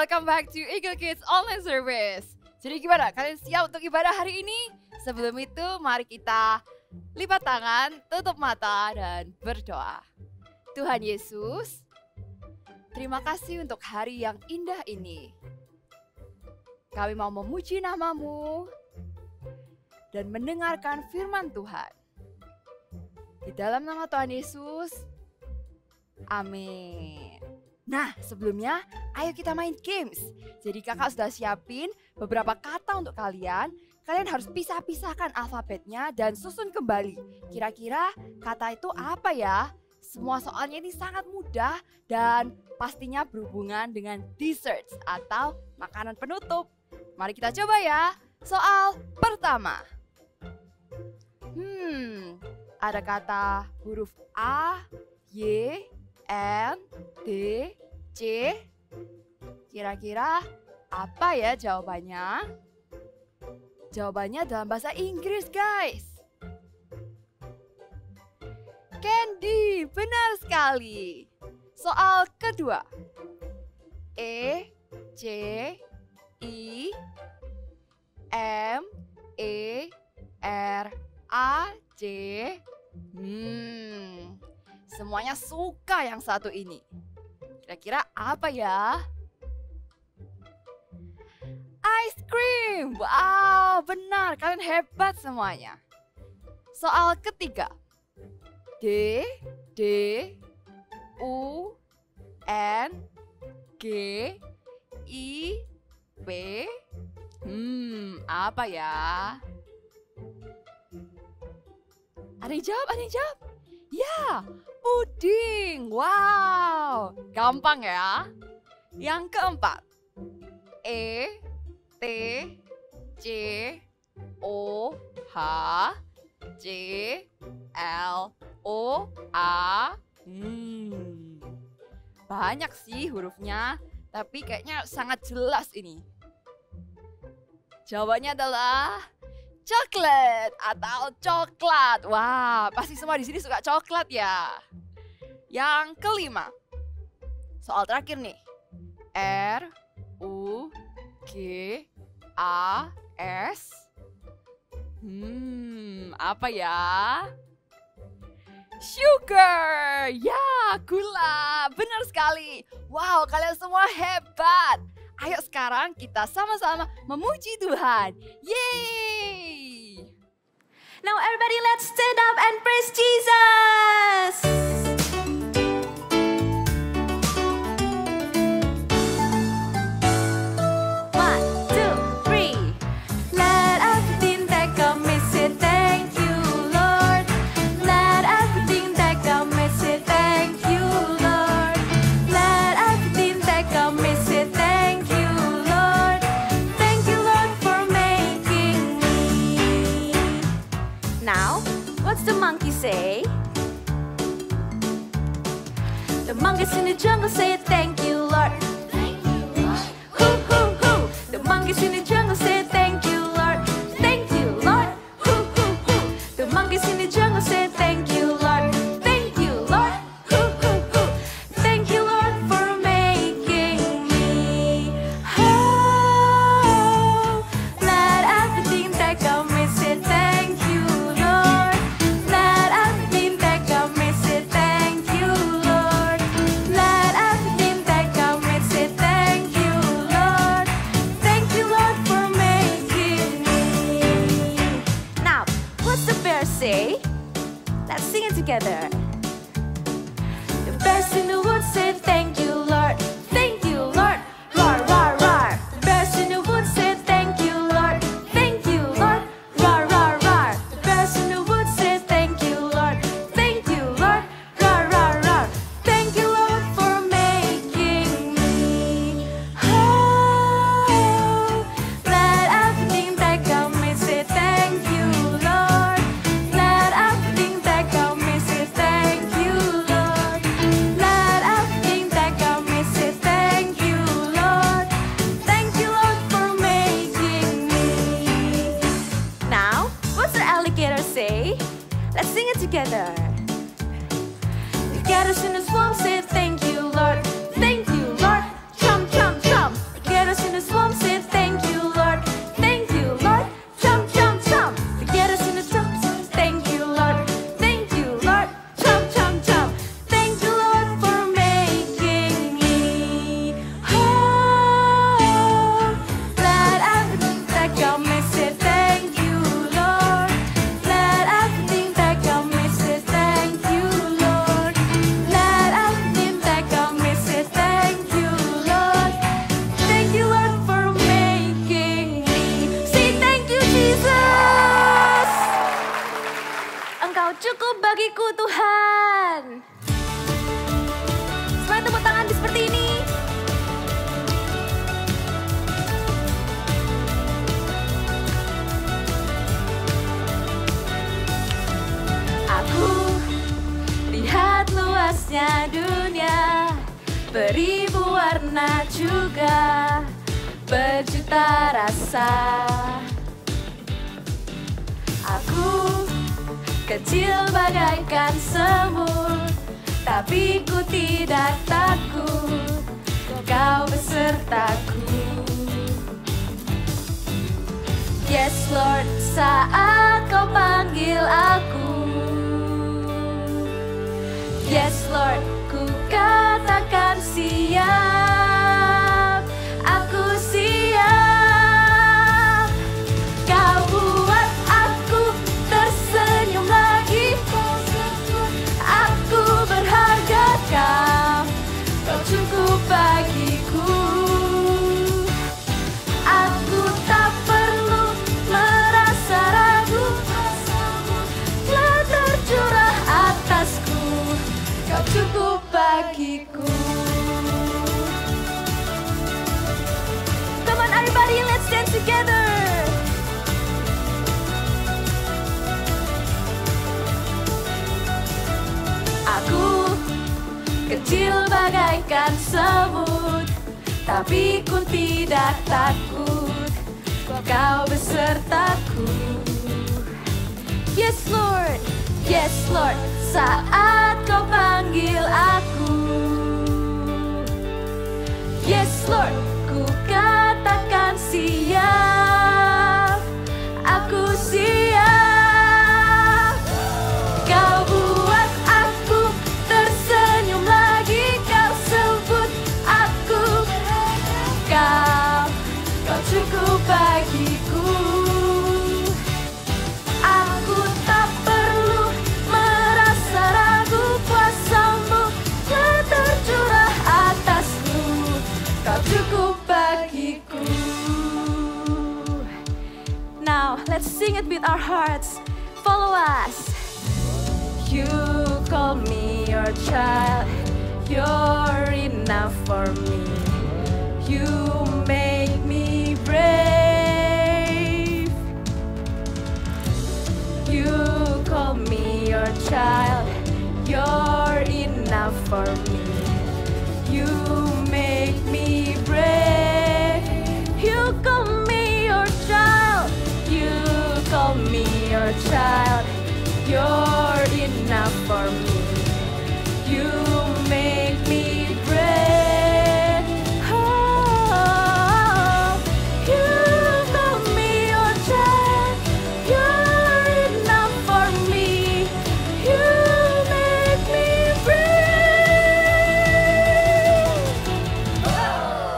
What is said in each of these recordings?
welcome back to Eagle Kids Online Service. Jadi gimana, kalian siap untuk ibadah hari ini? Sebelum itu mari kita lipat tangan, tutup mata dan berdoa. Tuhan Yesus, terima kasih untuk hari yang indah ini. Kami mau memuji nama-Mu dan mendengarkan firman Tuhan. Di dalam nama Tuhan Yesus, amin. Nah, sebelumnya ayo kita main games. Jadi kakak sudah siapin beberapa kata untuk kalian. Kalian harus pisah-pisahkan alfabetnya dan susun kembali. Kira-kira kata itu apa ya? Semua soalnya ini sangat mudah dan pastinya berhubungan dengan desserts atau makanan penutup. Mari kita coba ya. Soal pertama. Ada kata huruf A, Y, N, D, C. Kira-kira apa ya jawabannya? Jawabannya dalam bahasa Inggris, guys. Candy, benar sekali. Soal kedua. E, C, I, M, E, R, A, C. Semuanya suka yang satu ini. Kira-kira apa ya? Ice cream. Wow, benar. Kalian hebat semuanya. Soal ketiga. D, D, U, N, G, I, P. Apa ya? Ada yang jawab, ada yang jawab. Ya, puding. Wow, gampang ya. Yang keempat. E, T, C, O, H, J, L, O, A. Banyak sih hurufnya, tapi kayaknya sangat jelas ini. Jawabannya adalah coklat atau coklat. Wah, pasti semua di sini suka coklat ya. Yang kelima. Soal terakhir nih. R, U, G, A, S. Apa ya? Sugar. Ya, gula. Benar sekali. Wow, kalian semua hebat. Ayo sekarang kita sama-sama memuji Tuhan. Yeay! Now everybody let's stand up and praise Jesus. One, two, three. Let everything that God may say thank you, Lord. Let everything that God may say thank you, Lord. Let everything that God may say thank you, Lord. Thank you, Lord, for making me. Now, what's the monkey say? The monkeys in the jungle say thank you, Lord. Thank you, Lord. Hoo, hoo, hoo. The monkeys in the jungle say thank you, Lord. Thank you, Lord. Hoo, hoo, hoo. The monkeys in the jungle say thank you, Lord. Thank you, Lord. Hoo, hoo, hoo. Thank you, Lord, for making me. Oh, let everything that God may say thank you, Lord. Let everything that God may say thank you, Lord. Let everything that dunia beribu warna juga berjuta rasa. Aku kecil bagaikan semut, tapi ku tidak takut, kau besertaku. Yes Lord, saat kau panggil aku. Yes Lord, ku katakan siap. Aku siap. Kau buat aku tersenyum lagi. Aku berharga kau, kau cukup bagiku. Aku tak perlu merasa ragu, telah tercurah atasku, kau cukup bagiku. Come on everybody, let's dance together. Aku kecil bagaikan semut, tapi ku tidak takut, kau besertaku. Yes Lord, yes Lord, saat kau panggil aku. Yes Lord, ku katakan siap. Aku siap. Kau buat aku tersenyum lagi, kau sebut aku kau, kau cukup bagiku. Aku tak perlu merasa ragu, kuasamu telah tercurah atasku, kau cukup bagiku. Now let's sing it with our hearts. Follow us. You call me your child, you're enough for me. You make me brave. You call me your child, you're enough for me. You make me brave. You call me your child, you call me your child, you're enough for me. You make me brave. Oh, you call me your child, you're enough for me. You make me brave.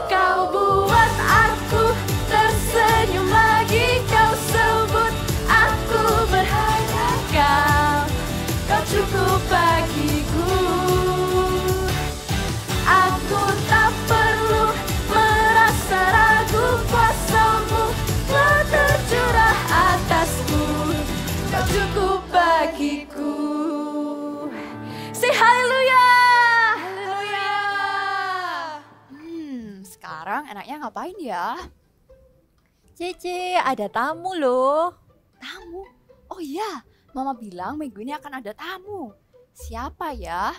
Kau buat aku tersenyum lagi, kau sebut aku berharga, kau cukup bagiku. Aku tak perlu merasa ragu, kuasamu telah tercurah atasku, kau cukup bagiku. Say hallelujah. Haleluya. Sekarang enaknya ngapain ya? Cece, ada tamu loh. Tamu? Oh iya, Mama bilang minggu ini akan ada tamu. Siapa ya?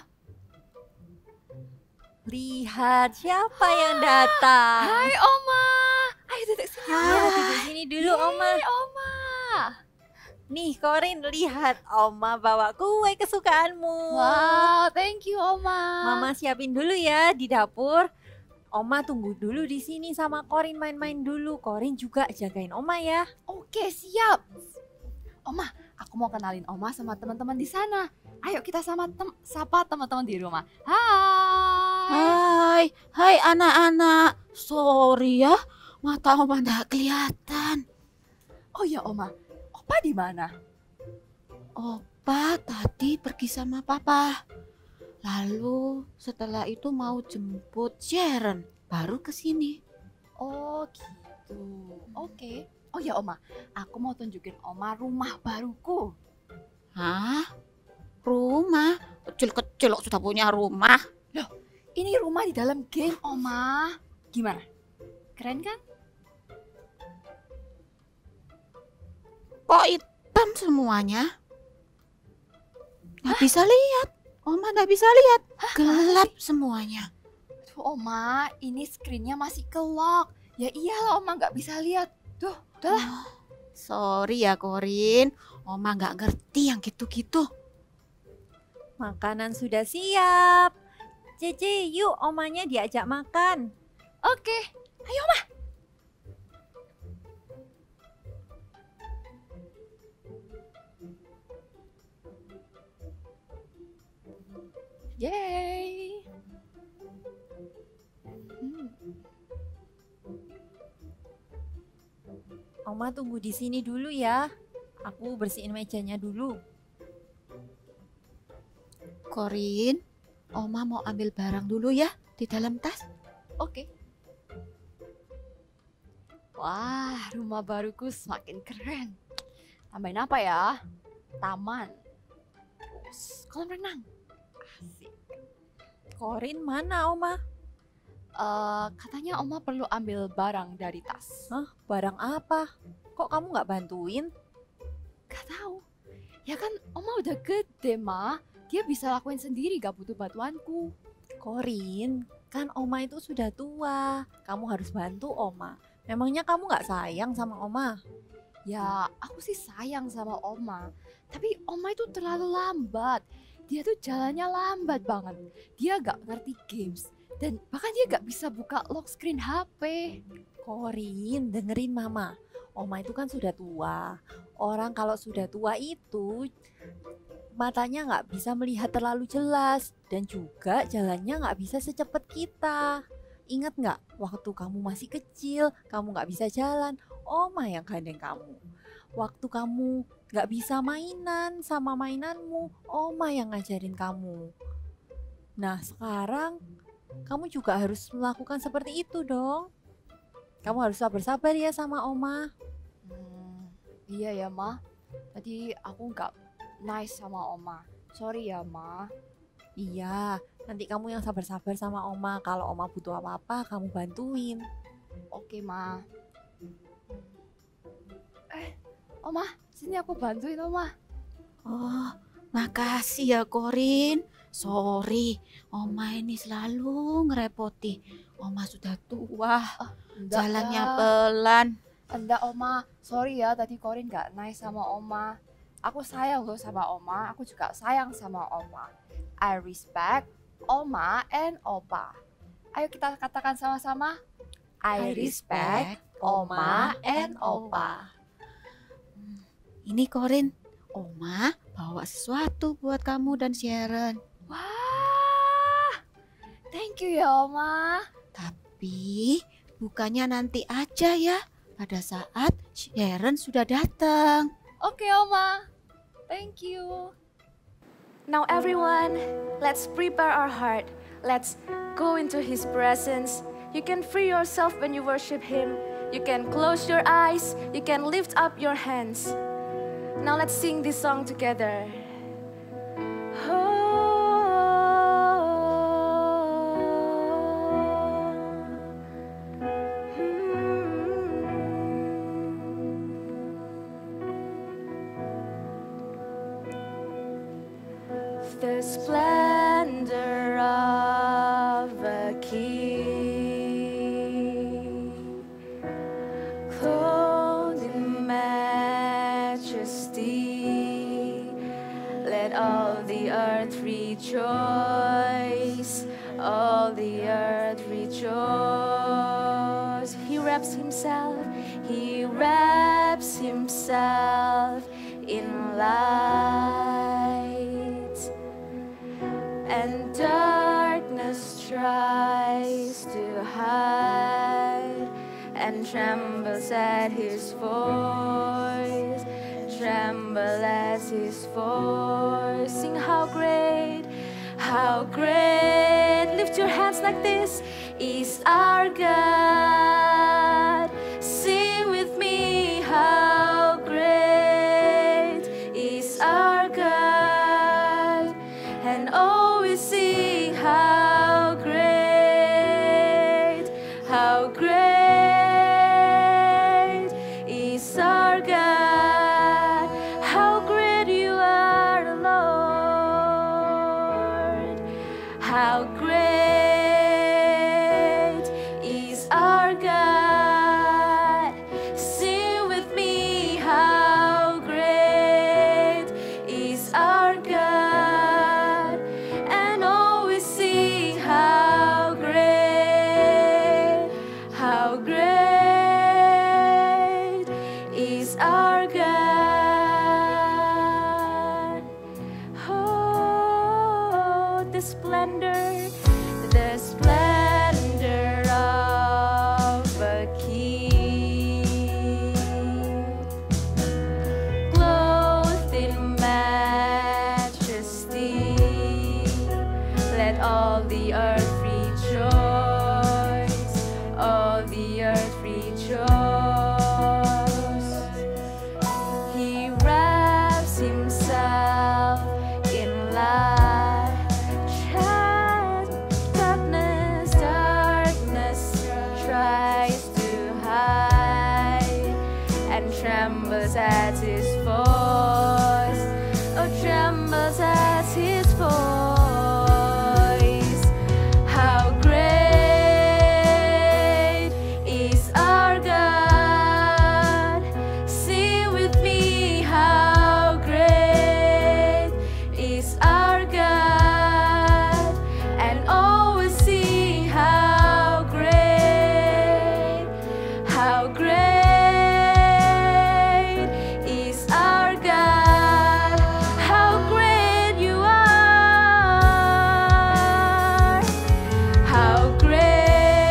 Lihat siapa yang datang. Hai Oma. Ayo duduk sini. Duduk sini dulu Oma. Yeay, Oma. Nih Korin, lihat Oma bawa kue kesukaanmu. Wow, thank you Oma. Mama siapin dulu ya di dapur. Oma tunggu dulu di sini sama Korin main-main dulu. Korin juga jagain Oma ya. Oke, siap. Oma, aku mau kenalin Oma sama teman-teman di sana. Ayo kita sapa teman-teman di rumah. Hai. Hai anak-anak. Sorry ya, mata Oma nggak kelihatan. Oh ya Oma, Opa di mana? Opa tadi pergi sama Papa. Lalu setelah itu mau jemput Sharon, baru ke sini. Oh gitu. Oke. Oh ya Oma, aku mau tunjukin Oma rumah baruku. Hah? Rumah? Kecil-kecil kok sudah punya rumah? Ini rumah di dalam game Oma. Gimana? Keren kan? Kok hitam semuanya? Nggak bisa lihat. Oma nggak bisa lihat. Gelap semuanya. Tuh Oma, ini screennya masih ke-lock. Ya iyalah Oma nggak bisa lihat. Tuh, udahlah. Sorry ya Korin, Oma nggak ngerti yang gitu-gitu. Makanan sudah siap. Cece, yuk omanya diajak makan. Oke, ayo Oma. Yeay. Oma tunggu di sini dulu ya. Aku bersihin mejanya dulu. Korin, Oma mau ambil barang dulu ya di dalam tas. Oke. Wah, rumah baruku semakin keren. Tambahin apa ya? Taman. Terus kolam renang. Asik. Korin mana Oma? Katanya Oma perlu ambil barang dari tas. Hah, barang apa? Kok kamu nggak bantuin? Gak tahu. Ya kan Oma udah gede, Ma. Dia bisa lakuin sendiri, gak butuh bantuanku. Korin, kan Oma itu sudah tua. Kamu harus bantu Oma. Memangnya kamu nggak sayang sama Oma? Ya, aku sih sayang sama Oma. Tapi Oma itu terlalu lambat. Dia tuh jalannya lambat banget. Dia gak ngerti games. Dan bahkan dia gak bisa buka lock screen HP. Korin, dengerin Mama. Oma itu kan sudah tua. Orang kalau sudah tua itu matanya nggak bisa melihat terlalu jelas. Dan juga jalannya nggak bisa secepat kita. Ingat nggak waktu kamu masih kecil, kamu nggak bisa jalan, Oma yang gandeng kamu. Waktu kamu nggak bisa mainan sama mainanmu, Oma yang ngajarin kamu. Nah sekarang kamu juga harus melakukan seperti itu dong. Kamu harus sabar-sabar ya sama Oma. Iya ya Ma, tadi aku gak nice sama Oma. Sorry ya Ma. Iya, nanti kamu yang sabar-sabar sama Oma. Kalau Oma butuh apa-apa, kamu bantuin. Oke Ma. Oma, sini aku bantuin Oma. Oh, makasih ya Korin. Sorry, Oma ini selalu ngerepoti. Oma sudah tua, jalannya pelan. Enggak Oma, sorry ya tadi Korin gak nice sama Oma. Aku sayang loh sama Oma, aku juga sayang sama Oma. I respect Oma and Opa. Ayo kita katakan sama-sama. I respect Oma and Opa. Ini Korin, Oma bawa sesuatu buat kamu dan Sharon. Wah, thank you ya Oma. Tapi bukannya nanti aja ya, pada saat Sharon sudah datang. Oke Oma, thank you. Now everyone, let's prepare our heart. Let's go into His presence. You can free yourself when you worship Him. You can close your eyes. You can lift up your hands. Now let's sing this song together. The splendor of a king, clothed in majesty. Let all the earth rejoice, all the earth rejoice. He wraps himself in light. And darkness tries to hide and trembles at His voice, tremble at His voice. Sing how great, lift your hands like this, is our God. Sing with me, how great is our God. And oh, we sing how great is our God. How great you are, Lord. our God. Oh, the splendor of a king, clothed in majesty. Let all the earth rejoice, all the earth rejoice. He wraps himself in light. Darkness tries to hide and trembles at his voice. Oh, trembles at his voice. How great is our God. Sing with me, how great is our God. And always sing, how great is our God. How great you are. How great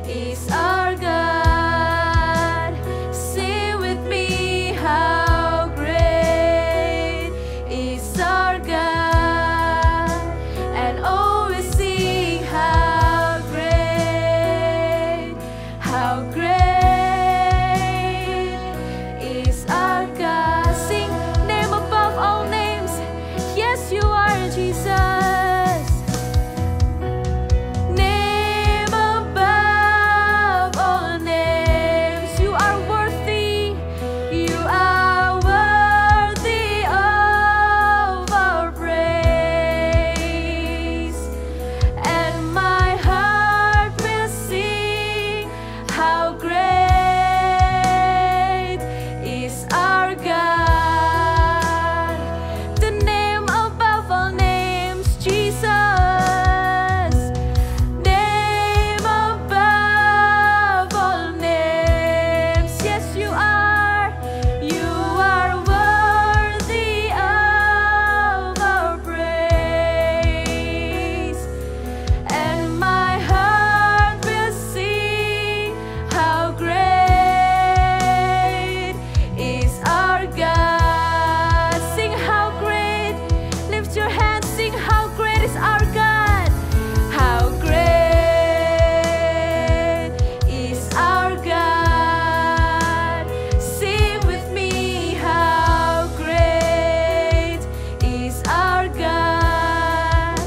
is our God. Sing with me, how great is our God. And always sing, how great is our God. Sing, name above all names. Yes, you are Jesus. Name above all names. You are worthy. You are worthy of our praise. And my heart will sing, how great is our God. The name above all names, Jesus. Name above all names. Yes, you are. You are worthy of our praise. And my heart will sing, how great is our God. Sing, how great. Lift your hands, sing, how great is our God. How great is our God. Sing with me, how great is our God.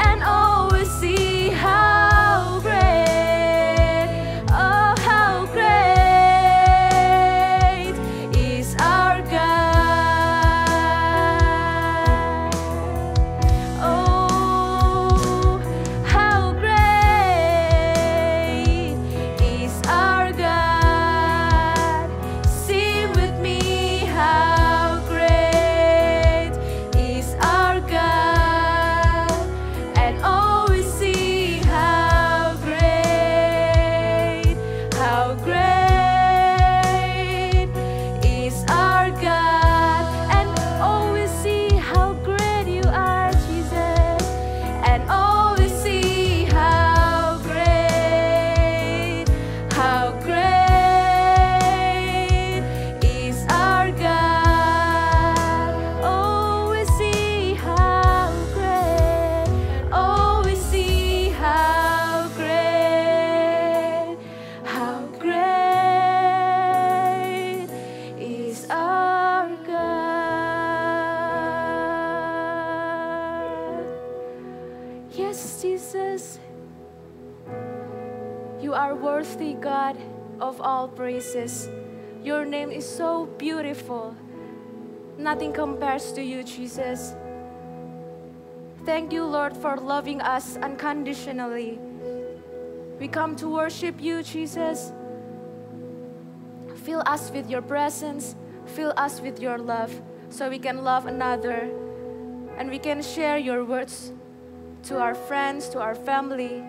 And always see how great, oh, how great is our God. Oh, how great is our God. Sing with me, how great is our God. And always sing, how great is our God. And always see how great you are, Jesus. And always see how great is our God. Always see how great, always see how great is our God. Yes, Jesus, you are worthy, God, of all praises. Your name is so beautiful. Nothing compares to you, Jesus. Thank you, Lord, for loving us unconditionally. We come to worship you, Jesus. Fill us with your presence. Fill us with your love so we can love another and we can share your words to our friends, to our family.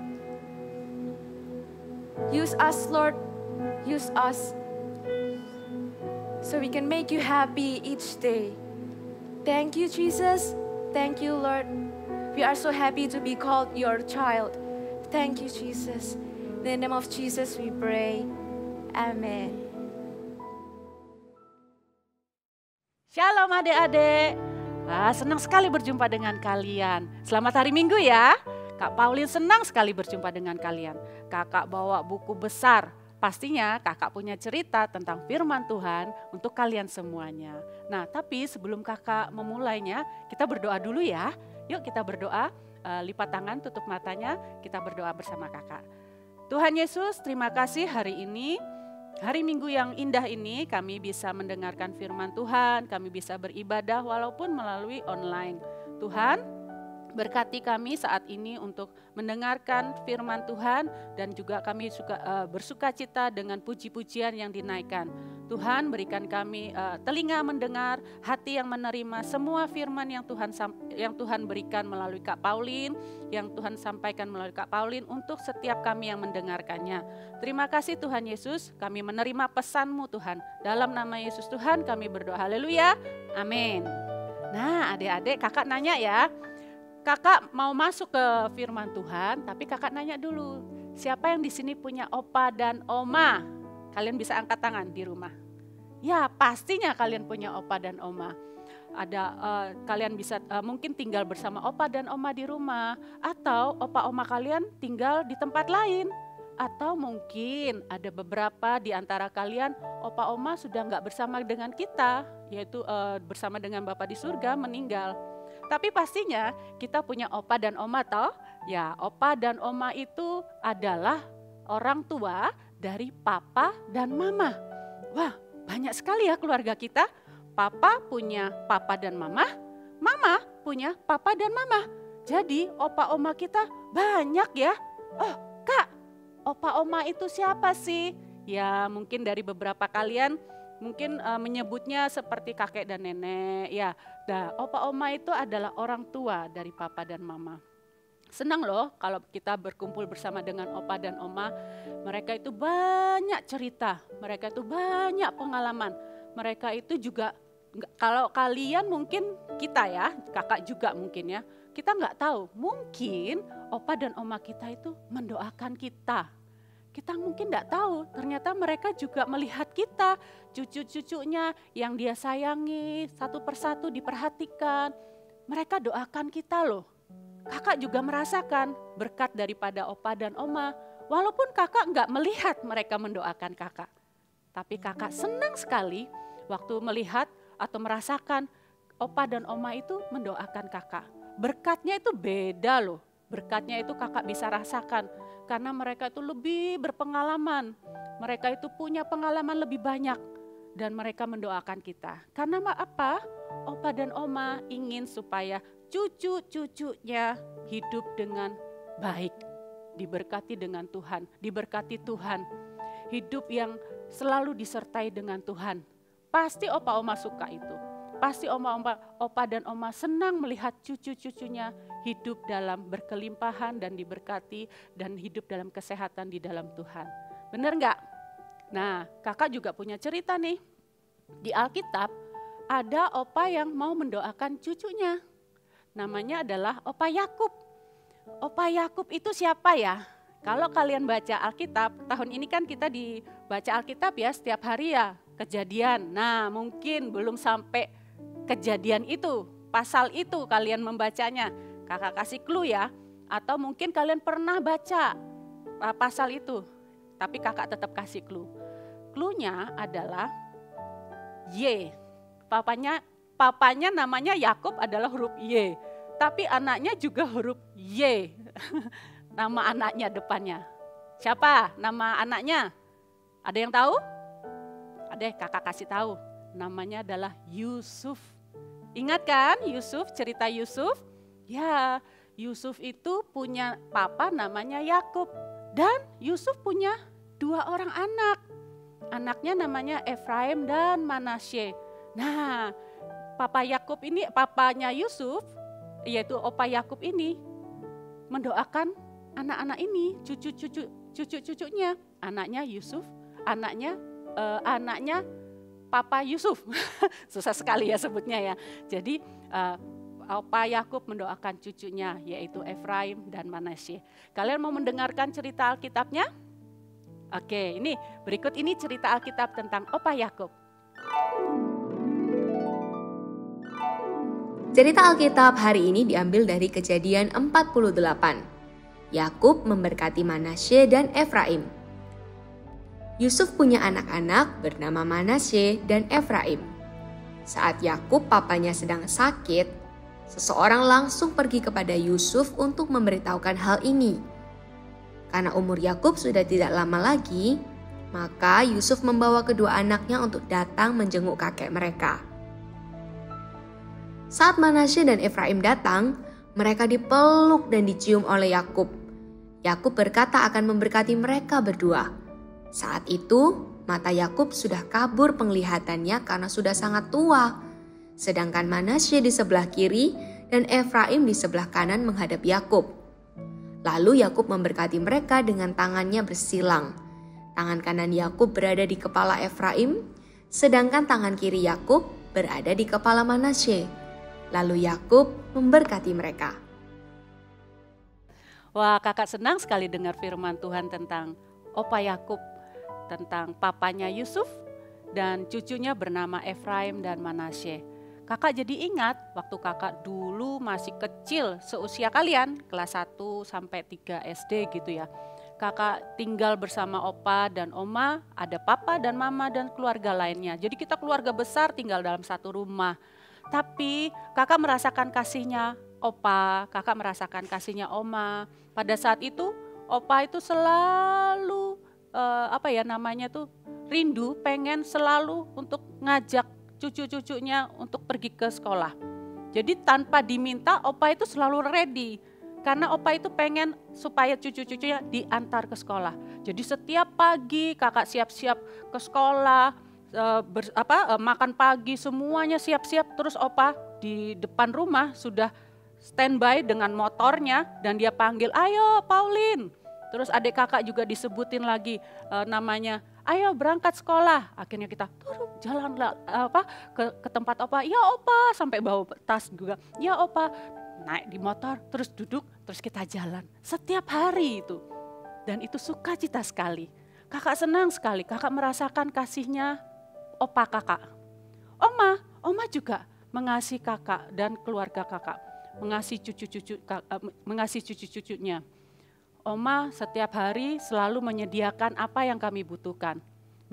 Use us, Lord. Use us. so we can make you happy each day. Thank you, Jesus. Thank you, Lord. We are so happy to be called your child. Thank you, Jesus. In the name of Jesus we pray. Amen. Shalom adik-adik. Senang sekali berjumpa dengan kalian. Selamat hari Minggu ya. Kak Pauline senang sekali berjumpa dengan kalian. Kakak bawa buku besar. Pastinya kakak punya cerita tentang firman Tuhan untuk kalian semuanya. Nah, tapi sebelum kakak memulainya, kita berdoa dulu ya. Yuk kita berdoa, lipat tangan, tutup matanya, kita berdoa bersama kakak. Tuhan Yesus, terima kasih hari ini. Hari Minggu yang indah ini kami bisa mendengarkan firman Tuhan, kami bisa beribadah walaupun melalui online. Tuhan, berkati kami saat ini untuk mendengarkan firman Tuhan dan juga kami bersuka cita dengan puji-pujian yang dinaikkan. Tuhan berikan kami telinga mendengar, hati yang menerima semua firman yang Tuhan berikan melalui Kak Pauline, yang Tuhan sampaikan melalui Kak Pauline untuk setiap kami yang mendengarkannya. Terima kasih Tuhan Yesus, kami menerima pesan-Mu Tuhan. Dalam nama Yesus Tuhan kami berdoa, haleluya, amin. Nah adik-adik kakak nanya ya, kakak mau masuk ke firman Tuhan, tapi kakak nanya dulu, siapa yang di sini punya opa dan oma? Kalian bisa angkat tangan di rumah. Ya pastinya kalian punya opa dan oma. Ada kalian bisa mungkin tinggal bersama opa dan oma di rumah, atau opa oma kalian tinggal di tempat lain, atau mungkin ada beberapa di antara kalian opa oma sudah nggak bersama dengan kita, yaitu bersama dengan Bapa di surga meninggal. Tapi pastinya kita punya opa dan oma toh. Ya, opa dan oma itu adalah orang tua dari papa dan mama. Wah, banyak sekali ya keluarga kita. Papa punya papa dan mama, mama punya papa dan mama. Jadi opa oma kita banyak ya. Oh, Kak, opa oma itu siapa sih? Ya, mungkin dari beberapa kalian mungkin menyebutnya seperti kakek dan nenek. Ya, opa oma itu adalah orang tua dari papa dan mama. Senang loh kalau kita berkumpul bersama dengan opa dan oma. Mereka itu banyak cerita, mereka itu banyak pengalaman. Mereka itu juga, kalau kalian mungkin kita ya, kakak juga mungkin ya. Kita nggak tahu, mungkin opa dan oma kita itu mendoakan kita. Kita mungkin nggak tahu, ternyata mereka juga melihat kita, cucu-cucunya yang dia sayangi, satu persatu diperhatikan. Mereka doakan kita loh. Kakak juga merasakan berkat daripada opa dan oma, walaupun kakak nggak melihat mereka mendoakan kakak. Tapi kakak senang sekali waktu melihat atau merasakan opa dan oma itu mendoakan kakak. Berkatnya itu beda loh, berkatnya itu kakak bisa rasakan. Karena mereka itu lebih berpengalaman, mereka itu punya pengalaman lebih banyak dan mereka mendoakan kita. Karena apa? Opa dan oma ingin supaya cucu-cucunya hidup dengan baik, diberkati dengan Tuhan, diberkati Tuhan, hidup yang selalu disertai dengan Tuhan. Pasti opa oma suka itu. Pasti opa dan oma senang melihat cucu-cucunya hidup dalam berkelimpahan dan diberkati dan hidup dalam kesehatan di dalam Tuhan. Benar enggak? Nah, kakak juga punya cerita nih. Di Alkitab ada opa yang mau mendoakan cucunya. Namanya adalah opa Yakub. Opa Yakub itu siapa ya? Kalau kalian baca Alkitab, tahun ini kan kita dibaca Alkitab ya setiap hari ya, Kejadian. Nah, mungkin belum sampai Kejadian itu, pasal itu kalian membacanya. Kakak kasih clue ya, atau mungkin kalian pernah baca pasal itu, tapi kakak tetap kasih clue. Clue-nya adalah Y. Papanya namanya Yakub adalah huruf Y, tapi anaknya juga huruf Y. Nama anaknya depannya. Siapa nama anaknya? Ada yang tahu? Ada, kakak kasih tahu. Namanya adalah Yusuf. Ingat kan Yusuf, cerita Yusuf? Ya, Yusuf itu punya papa namanya Yakub. Dan Yusuf punya 2 orang anak. Anaknya namanya Efraim dan Manasye. Nah, papa Yakub ini, papanya Yusuf, yaitu opa Yakub ini, mendoakan anak-anak ini, cucu-cucunya. Anaknya Yusuf, anaknya Papa Yusuf. Susah sekali ya sebutnya ya. Jadi Opa Yakub mendoakan cucunya yaitu Efraim dan Manasye. Kalian mau mendengarkan cerita Alkitabnya? Oke, ini berikut ini cerita Alkitab tentang Opa Yakub. Cerita Alkitab hari ini diambil dari Kejadian 48. Yakub memberkati Manasye dan Efraim. Yusuf punya anak-anak bernama Manasye dan Efraim. Saat Yakub papanya sedang sakit, seseorang langsung pergi kepada Yusuf untuk memberitahukan hal ini. Karena umur Yakub sudah tidak lama lagi, maka Yusuf membawa kedua anaknya untuk datang menjenguk kakek mereka. Saat Manasye dan Efraim datang, mereka dipeluk dan dicium oleh Yakub. Yakub berkata akan memberkati mereka berdua. Saat itu, mata Yakub sudah kabur penglihatannya karena sudah sangat tua. Sedangkan Manasye di sebelah kiri dan Efraim di sebelah kanan menghadap Yakub. Lalu Yakub memberkati mereka dengan tangannya bersilang. Tangan kanan Yakub berada di kepala Efraim, sedangkan tangan kiri Yakub berada di kepala Manasye. Lalu Yakub memberkati mereka. Wah, kakak senang sekali dengar firman Tuhan tentang Opa Yakub, tentang papanya Yusuf dan cucunya bernama Efraim dan Manasye. Kakak jadi ingat waktu kakak dulu masih kecil seusia kalian, kelas 1 sampai 3 SD gitu ya. Kakak tinggal bersama opa dan oma, ada papa dan mama dan keluarga lainnya. Jadi kita keluarga besar tinggal dalam satu rumah. Tapi kakak merasakan kasihnya opa, kakak merasakan kasihnya oma. Pada saat itu opa itu selalu rindu, pengen selalu untuk ngajak cucu-cucunya untuk pergi ke sekolah. Jadi tanpa diminta opa itu selalu ready. Karena opa itu pengen supaya cucu-cucunya diantar ke sekolah. Jadi setiap pagi kakak siap-siap ke sekolah, makan pagi semuanya siap-siap. Terus opa di depan rumah sudah standby dengan motornya dan dia panggil, ayo Pauline. Terus adik kakak juga disebutin lagi namanya, ayo berangkat sekolah. Akhirnya kita turun jalan ke tempat opa. Ya opa, sampai bawa tas juga. Ya opa, naik di motor, terus duduk, terus kita jalan. Setiap hari itu. Dan itu sukacita sekali. Kakak senang sekali, kakak merasakan kasihnya opa kakak. Oma juga mengasihi kakak dan keluarga kakak. Mengasihi cucu-cucunya. Oma setiap hari selalu menyediakan apa yang kami butuhkan.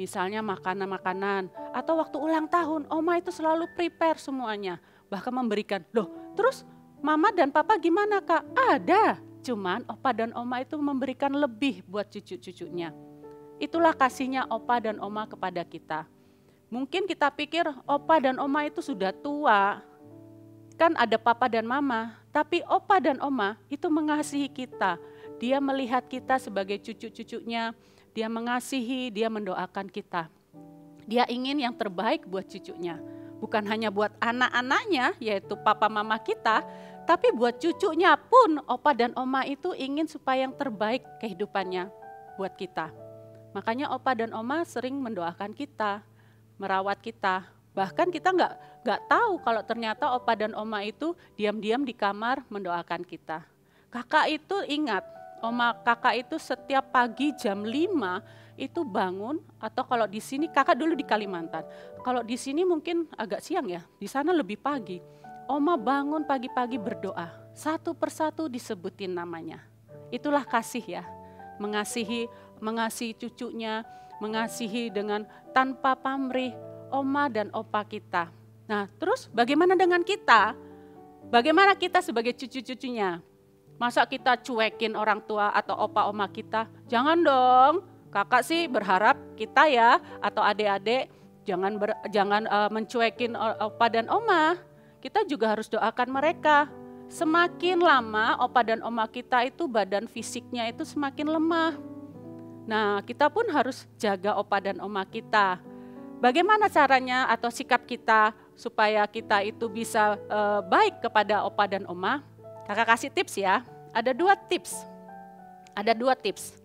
Misalnya makanan-makanan atau waktu ulang tahun, Oma itu selalu prepare semuanya. Bahkan memberikan, loh terus mama dan papa gimana kak? Ada, cuman opa dan oma itu memberikan lebih buat cucu-cucunya. Itulah kasihnya opa dan oma kepada kita. Mungkin kita pikir opa dan oma itu sudah tua, kan ada papa dan mama. Tapi opa dan oma itu mengasihi kita. Dia melihat kita sebagai cucu-cucunya, dia mengasihi, dia mendoakan kita. Dia ingin yang terbaik buat cucunya. Bukan hanya buat anak-anaknya, yaitu papa mama kita, tapi buat cucunya pun opa dan oma itu ingin supaya yang terbaik kehidupannya buat kita. Makanya opa dan oma sering mendoakan kita, merawat kita. Bahkan kita nggak tahu kalau ternyata opa dan oma itu diam-diam di kamar mendoakan kita. Kakak itu ingat, oma kakak itu setiap pagi jam 5 itu bangun, atau kalau di sini kakak dulu di Kalimantan. Kalau di sini mungkin agak siang ya, di sana lebih pagi. Oma bangun pagi-pagi berdoa, satu persatu disebutin namanya. Itulah kasih ya, mengasihi cucunya, mengasihi dengan tanpa pamrih oma dan opa kita. Nah terus bagaimana dengan kita? Bagaimana kita sebagai cucu-cucunya? Masa kita cuekin orang tua atau opa oma kita? Jangan dong. Kakak sih berharap kita ya atau adik-adik jangan mencuekin opa dan oma. Kita juga harus doakan mereka. Semakin lama opa dan oma kita itu badan fisiknya itu semakin lemah. Nah kita pun harus jaga opa dan oma kita. Bagaimana caranya atau sikap kita supaya kita itu bisa baik kepada opa dan oma? Kakak kasih tips ya. Ada dua tips.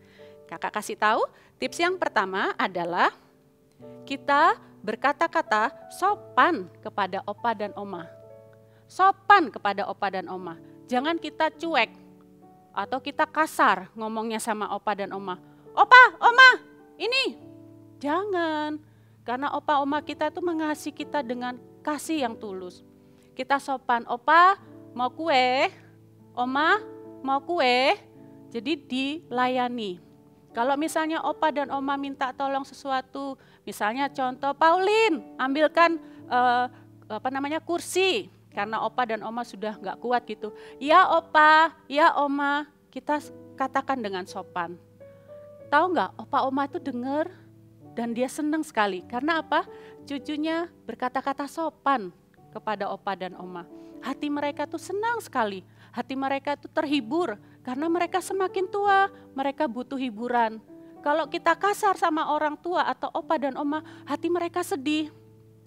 Kakak kasih tahu, tips yang pertama adalah kita berkata-kata sopan kepada opa dan oma. Sopan kepada opa dan oma. Jangan kita cuek atau kita kasar ngomongnya sama opa dan oma. Opa, oma, ini. Jangan. Karena opa oma kita tuh mengasihi kita dengan kasih yang tulus. Kita sopan, opa mau kue, oma mau kue, jadi dilayani. Kalau misalnya opa dan oma minta tolong sesuatu, misalnya contoh Pauline ambilkan kursi, karena opa dan oma sudah nggak kuat gitu. Ya opa, ya oma, kita katakan dengan sopan. Tahu nggak, opa oma itu dengar dan dia senang sekali. Karena apa? Cucunya berkata-kata sopan kepada opa dan oma. Hati mereka tuh senang sekali. Hati mereka tuh terhibur karena mereka semakin tua, mereka butuh hiburan. Kalau kita kasar sama orang tua atau opa dan oma, hati mereka sedih.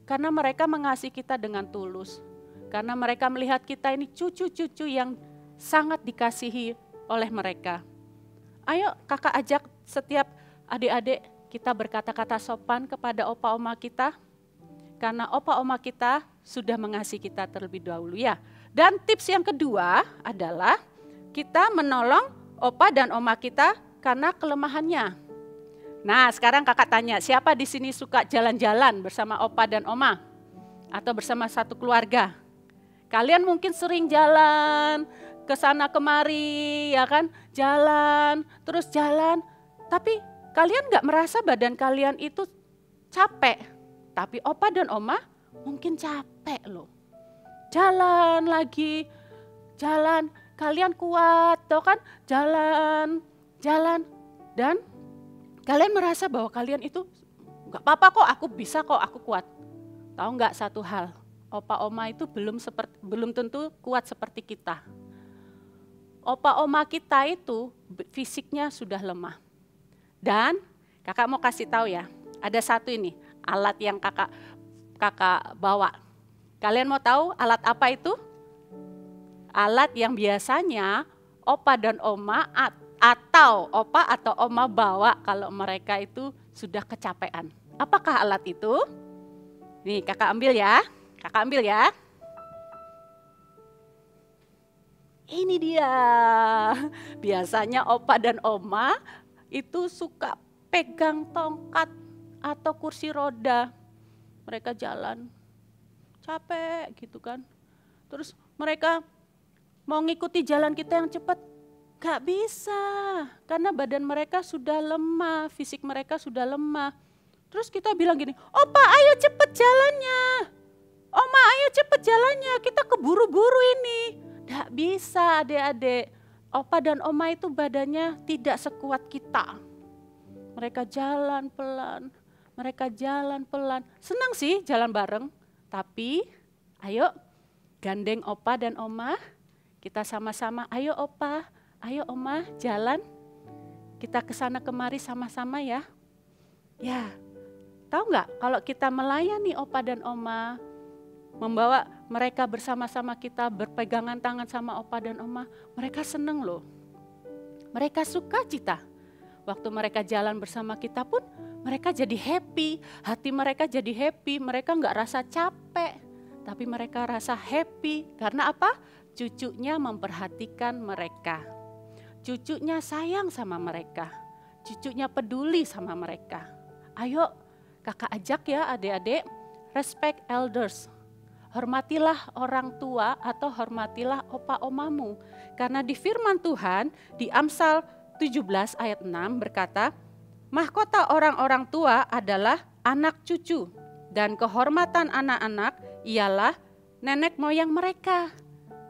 Karena mereka mengasihi kita dengan tulus. Karena mereka melihat kita ini cucu-cucu yang sangat dikasihi oleh mereka. Ayo kakak ajak setiap adik-adik kita berkata-kata sopan kepada opa oma kita. Karena opa oma kita sudah mengasihi kita terlebih dahulu ya. Dan tips yang kedua adalah kita menolong opa dan oma kita karena kelemahannya. Nah sekarang kakak tanya, siapa di sini suka jalan-jalan bersama opa dan oma? Atau bersama satu keluarga? Kalian mungkin sering jalan ke sana kemari ya kan, jalan, terus jalan. Tapi kalian gak merasa badan kalian itu capek? Tapi opa dan oma mungkin capek loh. Jalan lagi, jalan, kalian kuat toh kan? Jalan, dan kalian merasa bahwa kalian itu gak apa-apa kok, aku bisa kok, aku kuat. Tahu gak satu hal, opa oma itu belum tentu kuat seperti kita. Opa oma kita itu fisiknya sudah lemah. Dan kakak mau kasih tahu ya, ada satu ini, alat yang kakak bawa. Kalian mau tahu alat apa itu? Alat yang biasanya opa dan oma atau opa atau oma bawa kalau mereka itu sudah kecapean. Apakah alat itu? Nih kakak ambil ya, Ini dia. Biasanya opa dan oma itu suka pegang tongkat atau kursi roda. Mereka jalan capek gitu kan. Terus mereka mau ngikuti jalan kita yang cepat, gak bisa. Karena badan mereka sudah lemah, fisik mereka sudah lemah. Terus kita bilang gini, opa ayo cepet jalannya. Oma ayo cepet jalannya, kita keburu-buru ini. Gak bisa adik-adik. Opa dan oma itu badannya tidak sekuat kita. Mereka jalan pelan. Senang sih jalan bareng. Tapi ayo gandeng opa dan oma. Kita sama-sama, ayo opa, ayo oma jalan. Kita kesana kemari sama-sama ya. Ya, tahu nggak kalau kita melayani opa dan oma, membawa mereka bersama-sama kita berpegangan tangan sama opa dan oma, mereka seneng loh. Mereka suka cita. Waktu mereka jalan bersama kita pun mereka jadi happy, hati mereka jadi happy, mereka nggak rasa capek, tapi mereka rasa happy. Karena apa? Cucunya memperhatikan mereka, cucunya sayang sama mereka, cucunya peduli sama mereka. Ayo kakak ajak ya adik-adik, respect elders. Hormatilah orang tua atau hormatilah opa omamu. Karena di firman Tuhan di Amsal 17 ayat 6 berkata, mahkota orang-orang tua adalah anak cucu dan kehormatan anak-anak ialah nenek moyang mereka.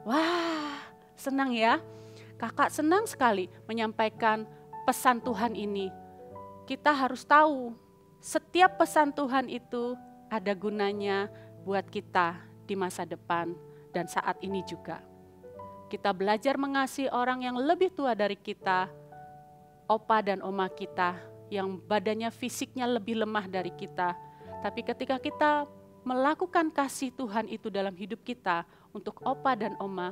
Wah, senang ya. Kakak senang sekali menyampaikan pesan Tuhan ini. Kita harus tahu, setiap pesan Tuhan itu ada gunanya buat kita di masa depan dan saat ini juga. Kita belajar mengasihi orang yang lebih tua dari kita, opa dan oma kita yang badannya fisiknya lebih lemah dari kita. Tapi ketika kita melakukan kasih Tuhan itu dalam hidup kita untuk opa dan oma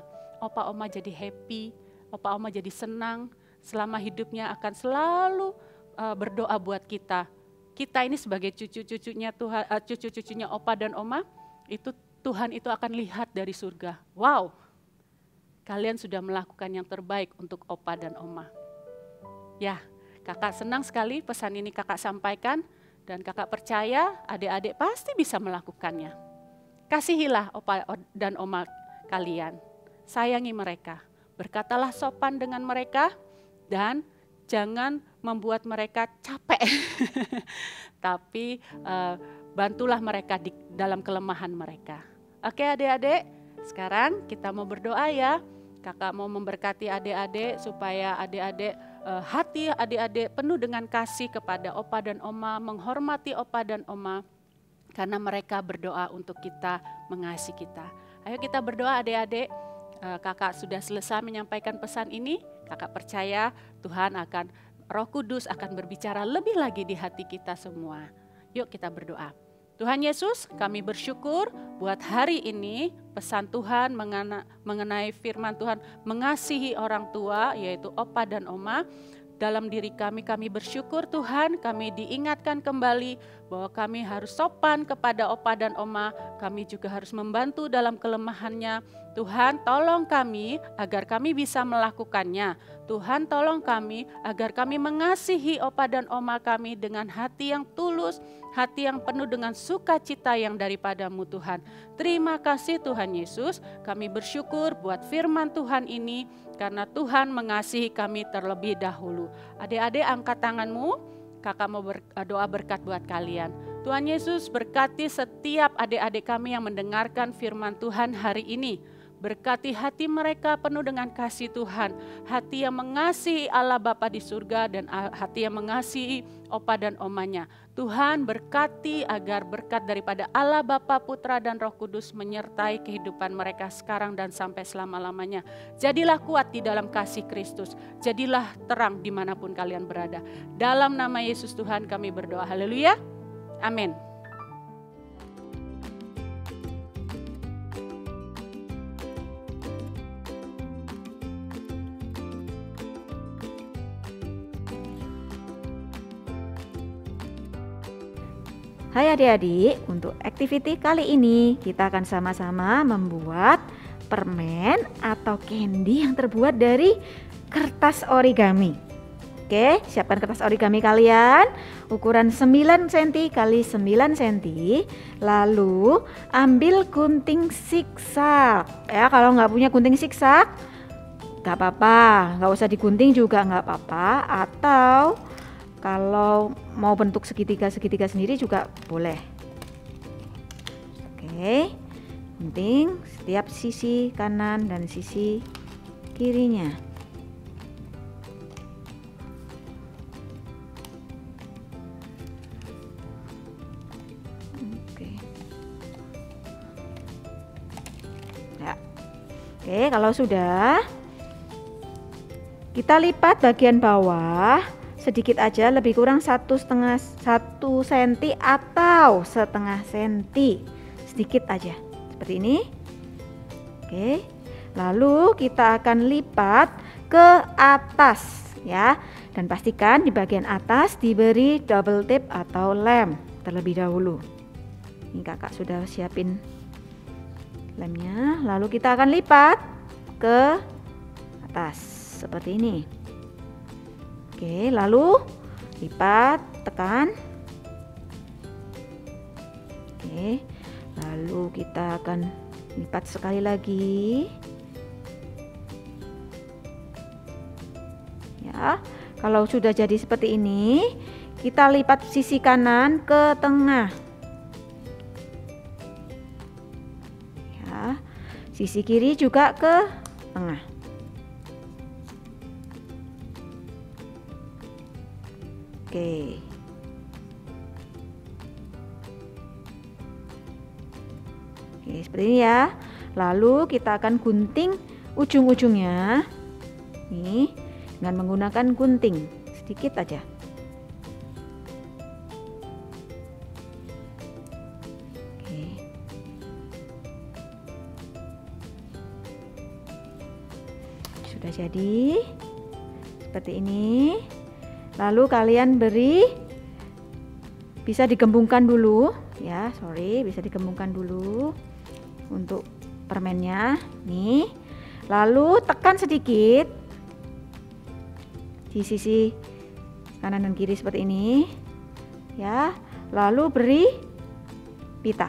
jadi happy, opa oma jadi senang, selama hidupnya akan selalu berdoa buat kita. kita ini sebagai cucu-cucunya Tuhan, cucu-cucunya opa dan oma, itu Tuhan itu akan lihat dari surga. Wow, kalian sudah melakukan yang terbaik untuk opa dan oma. Ya, kakak senang sekali pesan ini kakak sampaikan, dan kakak percaya adik-adik pasti bisa melakukannya. Kasihilah opa dan oma kalian, sayangi mereka, berkatalah sopan dengan mereka, dan jangan membuat mereka capek, tapi bantulah mereka di dalam kelemahan mereka. Oke adik-adik, sekarang kita mau berdoa ya. Kakak mau memberkati adik-adik supaya adik-adik, hati adik-adik penuh dengan kasih kepada opa dan oma, menghormati opa dan oma, karena mereka berdoa untuk kita, mengasihi kita. Ayo kita berdoa adik-adik. Kakak sudah selesai menyampaikan pesan ini, kakak percaya Tuhan akan, Roh Kudus akan berbicara lebih lagi di hati kita semua. Yuk kita berdoa. Tuhan Yesus, kami bersyukur buat hari ini pesan Tuhan mengenai firman Tuhan mengasihi orang tua yaitu opa dan oma. Dalam diri kami bersyukur Tuhan, kami diingatkan kembali bahwa kami harus sopan kepada opa dan oma, kami juga harus membantu dalam kelemahannya. Tuhan tolong kami agar kami bisa melakukannya. Tuhan tolong kami agar kami mengasihi opa dan oma kami dengan hati yang tulus, hati yang penuh dengan sukacita yang daripadamu Tuhan. Terima kasih Tuhan Yesus, kami bersyukur buat firman Tuhan ini karena Tuhan mengasihi kami terlebih dahulu. Adik-adik angkat tanganmu, kakak mau berdoa berkat buat kalian. Tuhan Yesus berkati setiap adik-adik kami yang mendengarkan firman Tuhan hari ini. Berkati hati mereka penuh dengan kasih Tuhan, hati yang mengasihi Allah Bapa di surga dan hati yang mengasihi opa dan omanya. Tuhan berkati agar berkat daripada Allah Bapa, Putra dan Roh Kudus menyertai kehidupan mereka sekarang dan sampai selama-lamanya. Jadilah kuat di dalam kasih Kristus, jadilah terang dimanapun kalian berada. Dalam nama Yesus Tuhan kami berdoa, haleluya, amin. Hai adik-adik, untuk aktiviti kali ini kita akan sama-sama membuat permen atau candy yang terbuat dari kertas origami. Oke, siapkan kertas origami kalian, ukuran 9 cm x 9 cm. Lalu ambil gunting siksak. Ya, kalau nggak punya gunting siksak, nggak apa-apa, nggak usah digunting juga nggak apa-apa. Atau kalau mau bentuk segitiga-segitiga sendiri juga boleh. Oke, gunting setiap sisi kanan dan sisi kirinya. Oke. Ya. Oke, kalau sudah, kita lipat bagian bawah sedikit aja, lebih kurang 1 cm atau setengah senti, sedikit aja seperti ini. Oke, lalu kita akan lipat ke atas ya, dan pastikan di bagian atas diberi double tip atau lem terlebih dahulu. Ini kakak sudah siapin lemnya, lalu kita akan lipat ke atas seperti ini. Oke, lalu lipat, tekan. Oke, lalu kita akan lipat sekali lagi. Ya, kalau sudah jadi seperti ini, kita lipat sisi kanan ke tengah. Ya, sisi kiri juga ke tengah. Oke. Oke, seperti ini ya. Lalu kita akan gunting ujung-ujungnya. Nih, dengan menggunakan gunting sedikit aja. Oke. Sudah jadi seperti ini. Lalu kalian beri bisa digembungkan dulu ya, bisa digembungkan dulu untuk permennya nih. Lalu tekan sedikit di sisi kanan dan kiri seperti ini ya, lalu beri pita.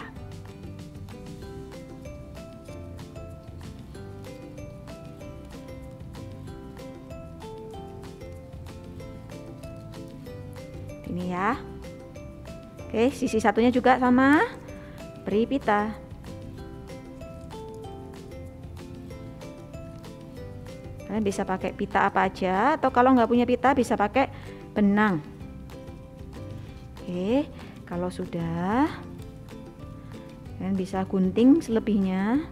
Ini ya. Oke, sisi satunya juga sama, beri pita. Kalian bisa pakai pita apa aja, atau kalau nggak punya pita bisa pakai benang. Oke, kalau sudah, kalian bisa gunting selebihnya.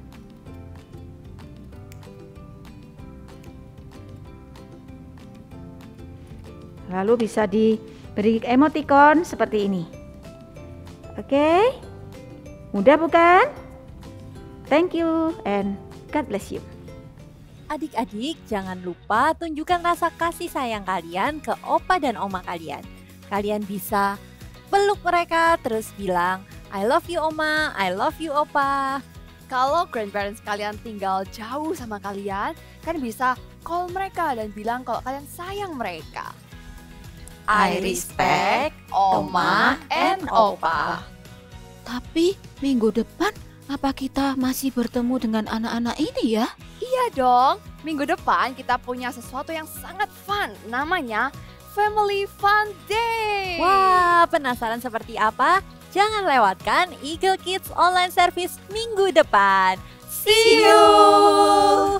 Lalu bisa diberi emoticon seperti ini. Oke, mudah bukan? Thank you and God bless you. Adik-adik, jangan lupa tunjukkan rasa kasih sayang kalian ke opa dan oma kalian. Kalian bisa peluk mereka terus bilang, I love you oma, I love you opa. Kalau grandparents kalian tinggal jauh sama kalian, kan bisa call mereka dan bilang kalau kalian sayang mereka. I respect oma and opa. Tapi minggu depan apa kita masih bertemu dengan anak-anak ini ya? Iya dong, minggu depan kita punya sesuatu yang sangat fun, namanya Family Fun Day. Wah, penasaran seperti apa? Jangan lewatkan Eagle Kids Online Service minggu depan. See you!